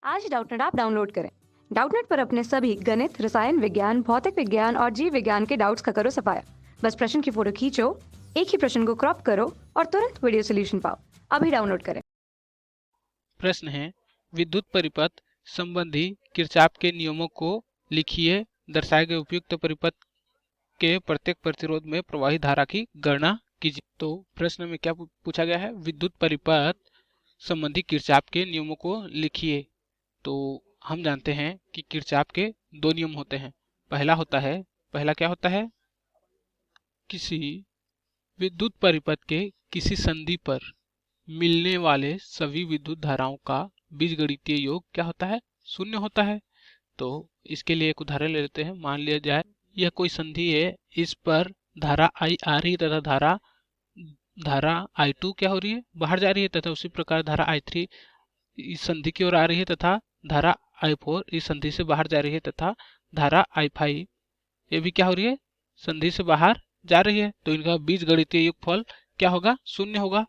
आज Doubtnut app download करें। Doubtnut पर अपने सभी गणित, रसायन विज्ञान, भौतिक विज्ञान और जीव विज्ञान के डाउट्स का करो सफाया। बस प्रश्न की फोटो खींचो, एक ही प्रश्न को क्रॉप करो और तुरंत वीडियो सोल्यूशन पाओ। अभी डाउनलोड करें। प्रश्न है, विद्युत परिपथ संबंधी किरचॉफ के नियमों को लिखिए। दर्शाए गए उपयुक्त परिपथ के प्रत्येक प्रतिरोध में प्रवाहित धारा की गणना कीजिए। तो प्रश्न में क्या पूछा गया है, विद्युत परिपथ संबंधी किरचॉफ के नियमों को लिखिए। तो हम जानते हैं कि किरचॉफ के दो नियम होते हैं। पहला क्या होता है, किसी विद्युत परिपथ के किसी संधि पर मिलने वाले सभी विद्युत धाराओं का बीजगणितीय योग क्या होता है, शून्य होता है। तो इसके लिए एक उदाहरण ले लेते हैं। मान लिया जाए यह कोई संधि है, इस पर धारा I आ रही तथा धारा I2 क्या हो रही है, बाहर जा रही है, तथा उसी प्रकार धारा I3 इस संधि की ओर आ रही है तथा धारा I4 इस संधि से बाहर जा रही है, तथा धारा I5 ये भी क्या हो रही है, संधि से बाहर जा रही है। तो इनका बीजगणितीय योगफल क्या होगा, शून्य होगा।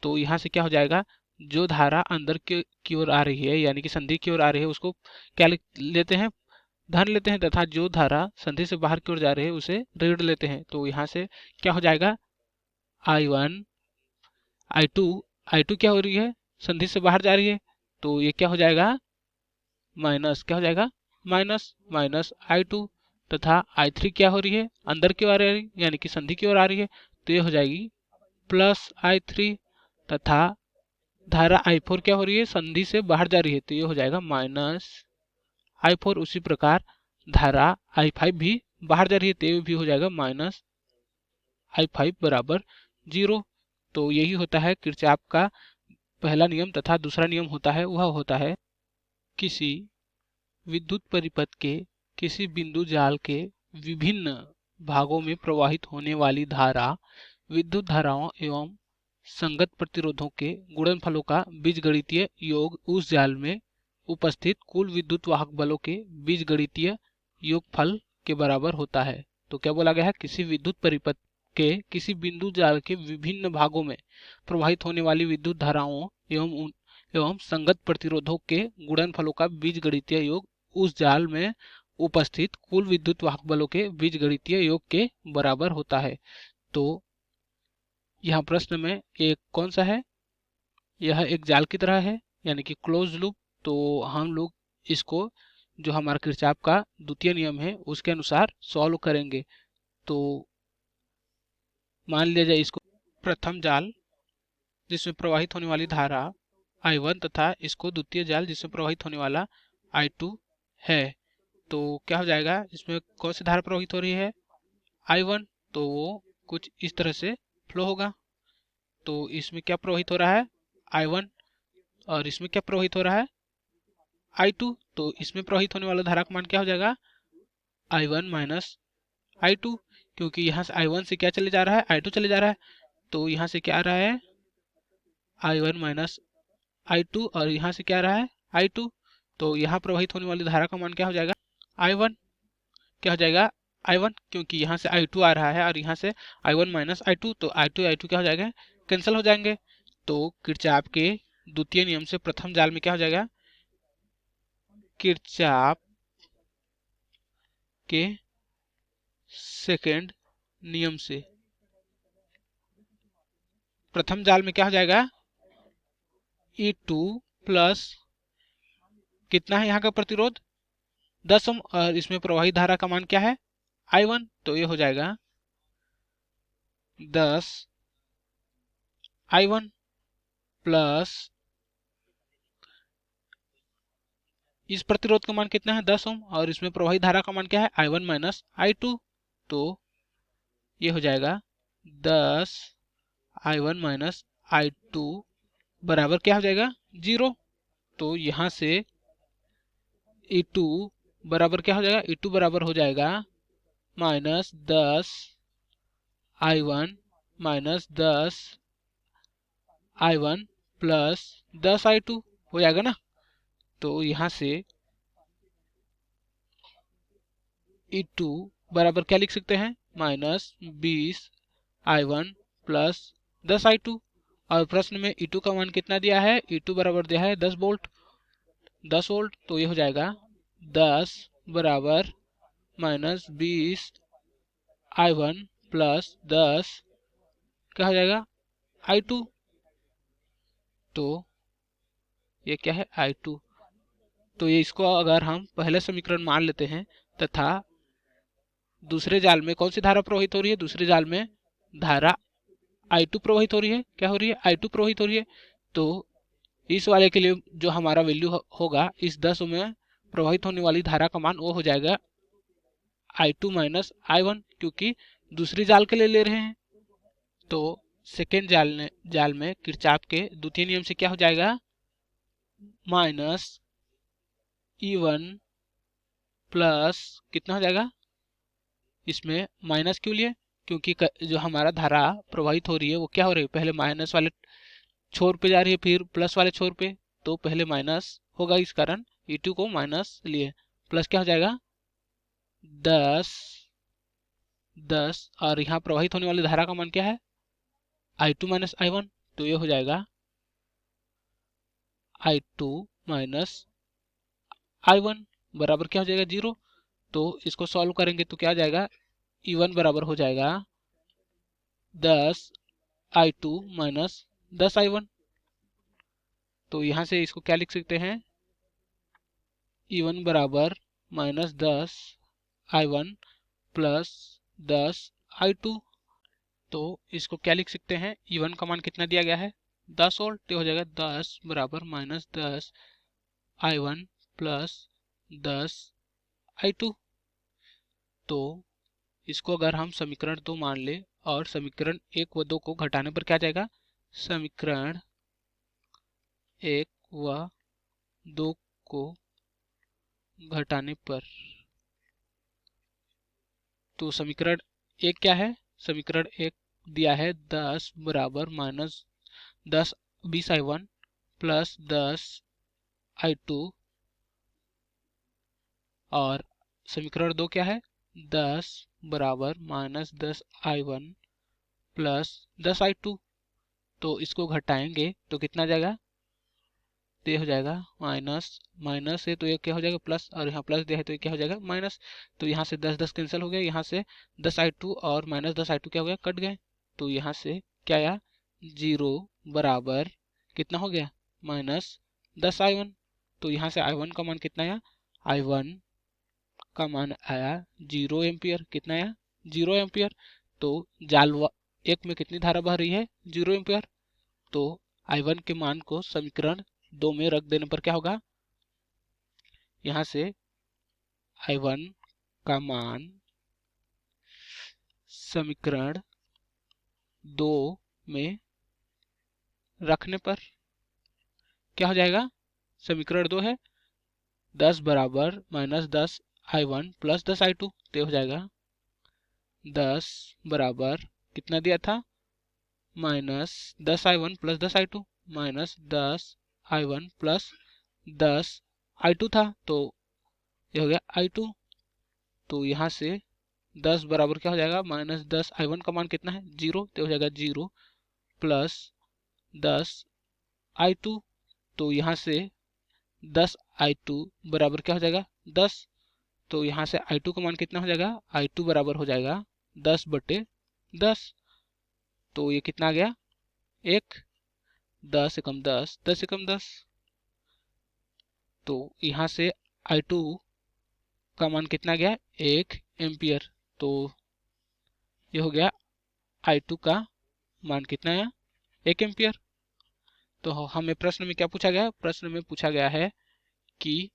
तो यहाँ से क्या हो जाएगा, जो धारा अंदर की ओर आ रही है यानी कि संधि की ओर आ रही है उसको क्या लेते हैं, धन लेते हैं, तथा जो धारा संधि से बाहर की ओर जा रही है उसे ऋण लेते हैं। तो यहाँ से क्या हो जाएगा, I1 I2 क्या हो रही है, संधि से बाहर जा रही है, तो ये क्या हो जाएगा, माइनस क्या हो जाएगा, माइनस I2, तथा I3 क्या हो रही है, अंदर की ओर आ रही है यानी कि संधि की ओर आ रही है, तो ये हो जाएगी प्लस I3, तथा धारा I4 क्या हो रही है, संधि से बाहर जा रही है, तो ये हो जाएगा माइनस I4। उसी प्रकार धारा I5 भी बाहर जा रही है, तो ये भी हो जाएगा माइनस I5 बराबर 0। तो यही होता है किरचॉफ का पहला नियम। तथा दूसरा नियम होता है, वह होता है, किसी विद्युत परिपथ के किसी बिंदु जाल के विभिन्न भागों में प्रवाहित होने वाली धारा विद्युत धाराओं एवं संगत प्रतिरोधों के गुणनफलों का बीजगणितीय योग उस जाल में उपस्थित कुल विद्युत वाहक बलों के बीजगणितीय योगफल के बराबर होता है। तो क्या बोला गया है, किसी विद्युत परिपथ के किसी बिंदु जाल के विभिन्न भागों में प्रवाहित होने वाली विद्युत धाराओं एवं संगत प्रतिरोधों के गुणनफलों का बीजगणितीय योग उस जाल में उपस्थित कुल विद्युत वाहक बलों के बीजगणितीय योग के बराबर होता है। तो यहाँ प्रश्न में एक कौन सा है, यह एक जाल की तरह है यानी कि क्लोज लूप। तो हम लोग इसको जो हमारा किरचॉफ का द्वितीय नियम है उसके अनुसार सॉल्व करेंगे। तो मान लिया जाए इसको प्रथम जाल जिसमें प्रवाहित होने वाली धारा I1 तथा इसको द्वितीय जाल जिसमें प्रवाहित होने वाला I2 है। तो क्या हो जाएगा, इसमें कौन सी धारा प्रवाहित हो रही है, I1, तो वो कुछ इस तरह से फ्लो होगा। तो इसमें क्या प्रवाहित हो रहा है, I1, और इसमें क्या प्रवाहित हो रहा है, I2। तो इसमें प्रवाहित होने वाला धारा का मान क्या हो जाएगा, I1 माइनस I2, क्योंकि यहाँ से I1 से क्या चले जा रहा है, I2 चले जा रहा है। तो यहाँ से क्या आ रहा है, I1 माइनस I2, और यहाँ से क्या आ रहा है, I2। तो यहाँ प्रवाहित होने वाली धारा का मान क्या हो जाएगा, I1, क्या हो जाएगा, I1, क्योंकि यहाँ से I2 आ रहा है और यहाँ से I1 माइनस I2, तो I2 क्या हो जाएगा, कैंसिल हो जाएंगे। तो किरचॉफ के द्वितीय नियम से प्रथम जाल में क्या हो जाएगा, किरचॉफ के सेकेंड नियम से प्रथम जाल में क्या हो जाएगा, E2 प्लस कितना है यहाँ का प्रतिरोध 10 ओम, और इसमें प्रवाहित धारा का मान क्या है, I1। तो ये हो जाएगा 10 I1 प्लस इस प्रतिरोध का मान कितना है 10 ओम, और इसमें प्रवाहित धारा का मान क्या है, I1 माइनस I2। तो ये हो जाएगा 10 I1 माइनस I2 बराबर क्या हो जाएगा, 0। तो यहाँ से E2 बराबर क्या हो जाएगा, E2 बराबर हो जाएगा minus 10 I1 minus 10 I1 plus 10 I2 हो जाएगा ना। तो यहाँ से E2 बराबर क्या लिख सकते हैं, माइनस 20 I1 प्लस 10 I2, और प्रश्न में E2 का मान कितना दिया है, E2 बराबर दिया है 10 वोल्ट। 10 वोल्ट, तो ये हो जाएगा 10 बराबर माइनस 20 I1 प्लस 10 क्या हो जाएगा I2। तो ये क्या है I2। तो ये इसको अगर हम पहले समीकरण मान लेते हैं तथा दूसरे जाल में कौन सी धारा प्रवाहित हो रही है, दूसरे जाल में धारा I2 प्रवाहित हो रही है। क्या हो रही है I2 प्रवाहित हो रही है। तो इस वाले के लिए जो हमारा वैल्यू होगा इस 10 में प्रवाहित होने वाली धारा का मान वो हो जाएगा I2 माइनस I1, क्योंकि दूसरी जाल के लिए ले रहे हैं। तो सेकेंड जाल में किरचॉफ के द्वितीय नियम से क्या हो जाएगा माइनस E1 प्लस कितना हो जाएगा, इसमें माइनस क्यों लिए, क्योंकि जो हमारा धारा प्रवाहित हो रही है वो क्या हो रही है, पहले माइनस वाले छोर पे जा रही है फिर प्लस वाले छोर पे, तो पहले माइनस होगा, इस कारण E2 को माइनस लिए। प्लस क्या हो जाएगा 10 और यहाँ प्रवाहित होने वाली धारा का मान क्या है I2 माइनस I1, तो ये हो जाएगा I2 माइनस I1 बराबर क्या हो जाएगा 0। तो इसको सॉल्व करेंगे तो क्या आ जाएगा E1 बराबर हो जाएगा 10 I2 माइनस 10 I1। तो यहाँ से इसको क्या लिख सकते हैं E1 बराबर माइनस 10 I1 प्लस 10 I2। तो इसको क्या लिख सकते हैं E1 का मान कितना दिया गया है 10 वोल्ट, तो हो जाएगा 10 बराबर माइनस 10 I1 प्लस 10 I2। तो इसको अगर हम समीकरण 2 मान ले और समीकरण 1 व 2 को घटाने पर क्या आ जाएगा, समीकरण 1 व 2 को घटाने पर, तो समीकरण 1 क्या है, समीकरण 1 दिया है 10 बराबर माइनस 10 20 I1 प्लस 10 I2, और समीकरण 2 क्या है 10 बराबर माइनस 10 I1 प्लस 10 I2। तो इसको घटाएंगे तो कितना जाएगा, तो ये हो जाएगा माइनस माइनस है तो ये क्या हो जाएगा प्लस, और यहाँ प्लस दिया है तो ये क्या हो जाएगा माइनस। तो यहाँ से 10 10 कैंसिल हो गया, यहाँ से 10 I2 और माइनस 10 I2 क्या हो गया कट गए। तो यहाँ से क्या आया 0 बराबर कितना हो गया माइनस 10 I1। तो यहाँ से I1 का मान कितना आया, I1 का मान आया 0 एम्पियर। कितना आया 0 एम्पियर। तो जाल 1 में कितनी धारा बह रही है 0 एम्पियर। तो I1 के मान को समीकरण 2 में रख देने पर क्या होगा, यहाँ से I1 का मान समीकरण 2 में रखने पर क्या हो जाएगा, समीकरण 2 है 10 बराबर माइनस 10 I1 प्लस 10 I2, तो हो जाएगा 10 बराबर कितना दिया था minus 10 I1 plus 10 I2 minus 10 I1 plus 10 I2 था, तो ये हो गया I2। तो यहाँ से 10 बराबर क्या हो जाएगा माइनस 10 I1 का मान कितना है 0, तो हो जाएगा 0 प्लस 10 I2। तो यहाँ से 10 I2 बराबर क्या हो जाएगा 10। तो यहाँ से I2 का मान कितना हो जाएगा, I2 बराबर हो जाएगा 10/10। तो ये कितना आ गया 1, 10 एकम 10, 10 एकम 10। तो यहाँ से I2 का मान कितना गया 1 एम्पियर। तो ये हो गया I2 का मान कितना है 1 एम्पियर। तो हमें प्रश्न में क्या पूछा गया है, प्रश्न में पूछा गया है कि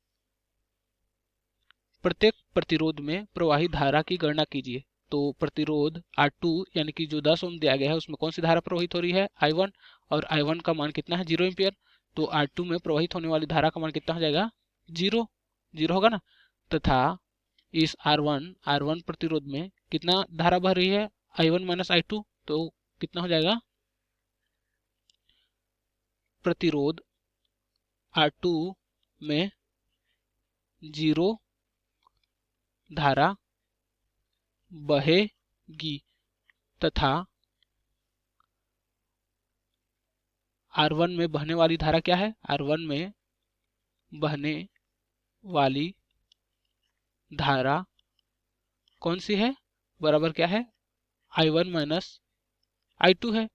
प्रत्येक प्रतिरोध में प्रवाही धारा की गणना कीजिए। तो प्रतिरोध R2 यानी कि जो 10 ओम दिया गया है उसमें कौन सी धारा प्रवाहित हो रही है I1, और I1 का मान कितना है 0 एम्पियर। तो R2 में प्रवाहित होने वाली धारा का मान कितना हो जाएगा 0 होगा ना। तथा इस R1 प्रतिरोध में कितना धारा बह रही है I1 माइनस I2, तो कितना हो जाएगा, प्रतिरोध R2 में 0 धारा बहेगी तथा R1 में बहने वाली धारा क्या है, R1 में बहने वाली धारा कौन सी है, बराबर क्या है, I1 माइनस I2 है।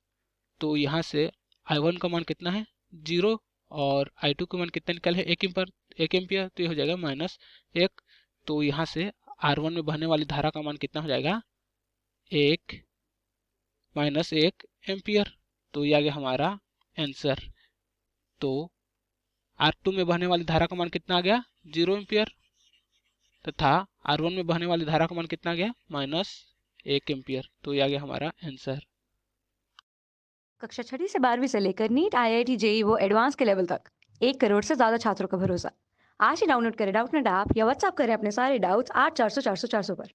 तो यहाँ से I1 का मान कितना है, 0, और I2 का मान कितना निकल है, 1 एम्पियर, तो ये हो जाएगा -1। तो यहाँ से R1 में बहने वाली धारा का मान कितना हो जाएगा, 1 - 1 एम्पियर। तो ये आ गया हमारा आंसर। तो R2 में बहने वाली धारा का मान कितना आ गया, 0 एम्पियर, तथा R1 में बहने वाली धारा का मान कितना आ गया, -1 एम्पियर। तो ये आ गया हमारा आंसर। कक्षा 6वीं से 12वीं से लेकर नीट, IIT, जेई वो एडवांस के लेवल तक 1 करोड़ से ज्यादा छात्रों का भरोसा। आज ही डाउनलोड करें डाउटनेट ऐप या व्हाट्सएप करें अपने सारे डाउट्स 8400 400 400 पर।